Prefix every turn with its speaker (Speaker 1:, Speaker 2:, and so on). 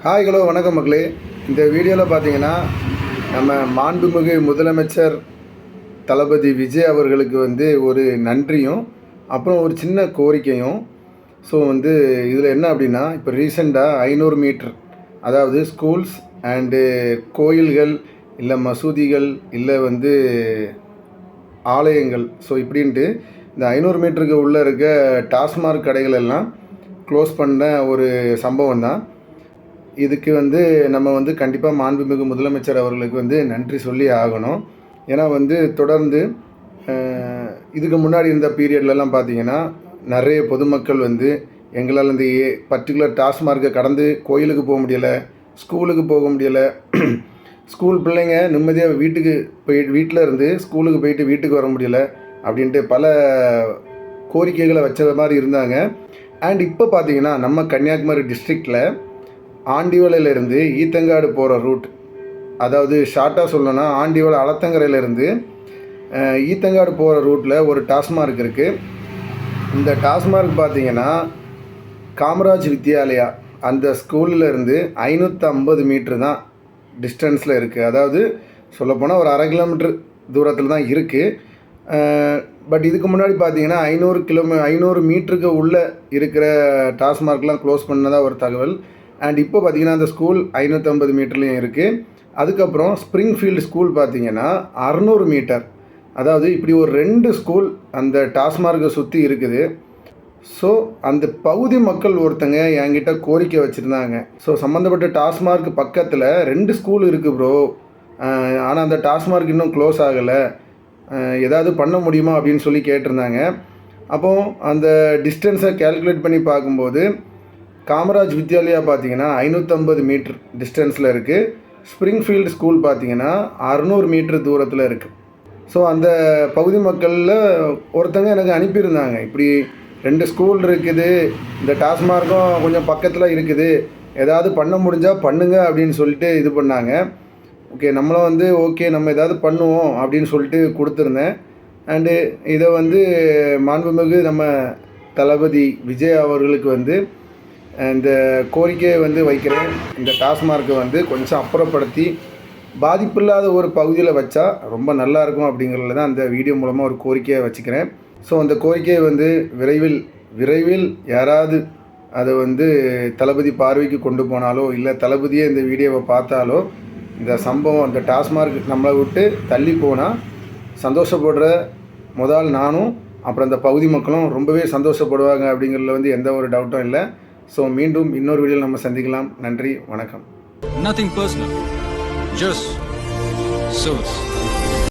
Speaker 1: Hi hello வணக்கம் மக்களே. இந்த வீடியோவில் பார்த்தீங்கன்னா நம்ம மாண்புமிகு முதலமைச்சர் தளபதி விஜய் அவர்களுக்கு ஒரு நன்றியும் அப்புறம் ஒரு சின்ன கோரிக்கையும். ஸோ இதில் என்ன அப்படின்னா, இப்போ ரீசெண்டாக 500 மீட்டர், அதாவது ஸ்கூல்ஸ் அண்டு கோயில்கள் இல்லை மசூதிகள் இல்லை ஆலயங்கள், ஸோ இப்படின்ட்டு இந்த 500 மீட்டருக்கு உள்ளே இருக்க டாஸ்மாக் கடைகள் எல்லாம் க்ளோஸ் பண்ண ஒரு சம்பவம் தான். இதுக்கு நம்ம கண்டிப்பாக மாண்புமிகு முதலமைச்சர் அவர்களுக்கு நன்றி சொல்லி ஆகணும். ஏன்னா தொடர்ந்து இதுக்கு முன்னாடி இருந்த பீரியட்லலாம் பார்த்திங்கன்னா நிறைய பொதுமக்கள் எங்களால் இந்த பர்டிகுலர் டாஸ்மார்க்கை கடந்து கோயிலுக்கு போக முடியலை, ஸ்கூலுக்கு போக முடியலை, ஸ்கூல் பிள்ளைங்க நிம்மதியாக வீட்டில் இருந்து ஸ்கூலுக்கு போயிட்டு வீட்டுக்கு வர முடியலை அப்படின்ட்டு பல கோரிக்கைகளை வச்ச மாதிரி இருந்தாங்க. அண்ட் இப்போ பார்த்திங்கன்னா நம்ம கன்னியாகுமரி டிஸ்ட்ரிக்டில் ஆண்டிவளையிலேருந்து ஈத்தங்காடு போகிற ரூட், அதாவது ஷார்ட்டாக சொல்லணும்னா ஆண்டிவளை அலத்தங்கரையிலேருந்து ஈத்தங்காடு போகிற ரூட்டில் ஒரு டாஸ்மார்க் இருக்குது. இந்த டாஸ்மார்க் பார்த்திங்கன்னா காமராஜ் வித்யாலயா அந்த ஸ்கூல்லேருந்து 550 மீட்ரு தான் டிஸ்டன்ஸில் இருக்குது. அதாவது சொல்லப்போனால் ஒரு 1/2 கிலோமீட்டர் தூரத்தில் தான் இருக்குது. பட் இதுக்கு முன்னாடி பார்த்திங்கன்னா 500 மீட்டருக்கு உள்ளே இருக்கிற டாஸ்மார்க்லாம் க்ளோஸ் பண்ணதாக ஒரு தகவல். அண்ட் இப்போ பார்த்திங்கன்னா அந்த ஸ்கூல் 550 மீட்டர்லேயும் இருக்குது. அதுக்கப்புறம் ஸ்ப்ரிங்ஃபீல்டு ஸ்கூல் பார்த்திங்கன்னா 600 மீட்டர், அதாவது இப்படி ஒரு 2 ஸ்கூல் அந்த டாஸ்மார்க்கை சுற்றி இருக்குது. ஸோ அந்த பகுதி மக்கள் ஒருத்தங்க என்கிட்ட கோரிக்கை வச்சுருந்தாங்க. ஸோ சம்மந்தப்பட்ட டாஸ்மார்க் பக்கத்தில் 2 ஸ்கூல் இருக்குது ப்ரோ, ஆனால் அந்த டாஸ்மார்க் இன்னும் க்ளோஸ் ஆகலை, ஏதாவது பண்ண முடியுமா அப்படின்னு சொல்லி கேட்டிருந்தாங்க. அப்போது அந்த டிஸ்டன்ஸை கேல்குலேட் பண்ணி பார்க்கும்போது காமராஜ் வித்யாலயா பார்த்திங்கன்னா 550 மீட்டர் டிஸ்டன்ஸில் இருக்குது. ஸ்ப்ரிங்ஃபீல்டு ஸ்கூல் பார்த்திங்கன்னா 600 மீட்டர் தூரத்தில் இருக்குது. ஸோ அந்த பகுதி மக்களில் ஒருத்தங்க எனக்கு அனுப்பியிருந்தாங்க, இப்படி 2 ஸ்கூல் இருக்குது, இந்த டாஸ்மார்க்கும் கொஞ்சம் பக்கத்தில் இருக்குது, ஏதாவது பண்ண முடிஞ்சால் பண்ணுங்க அப்படின்னு சொல்லிட்டு இது பண்ணாங்க. ஓகே, நம்மளும் ஓகே நம்ம ஏதாவது பண்ணுவோம் அப்படின்னு சொல்லிட்டு கொடுத்துருந்தேன். அண்டு இதை மாண்புமிகு நம்ம தளபதி விஜய் அவர்களுக்கு இந்த கோரிக்கையை வைக்கிறேன். இந்த டாஸ்மார்க்கை கொஞ்சம் அப்புறப்படுத்தி பாதிப்பில்லாத ஒரு பகுதியில் வச்சா ரொம்ப நல்லாயிருக்கும் அப்படிங்கிறதுல தான் அந்த வீடியோ மூலமாக ஒரு கோரிக்கையை வச்சுக்கிறேன். ஸோ அந்த கோரிக்கையை விரைவில் யாராவது அதை தளபதி பார்வைக்கு கொண்டு போனாலோ இல்லை தளபதியே இந்த வீடியோவை பார்த்தாலோ இந்த சம்பவம் அந்த டாஸ்மார்க் நம்மளை விட்டு தள்ளி போனால் சந்தோஷப்படுற முதல் நானும் அப்புறம் இந்த பகுதி மக்களும் ரொம்பவே சந்தோஷப்படுவாங்க அப்படிங்கிறதுல எந்த ஒரு டவுட்டும் இல்லை. ஸோ மீண்டும் இன்னொரு வீடியோவில் நம்ம சந்திக்கலாம். நன்றி, வணக்கம்.
Speaker 2: Nothing personal, just source.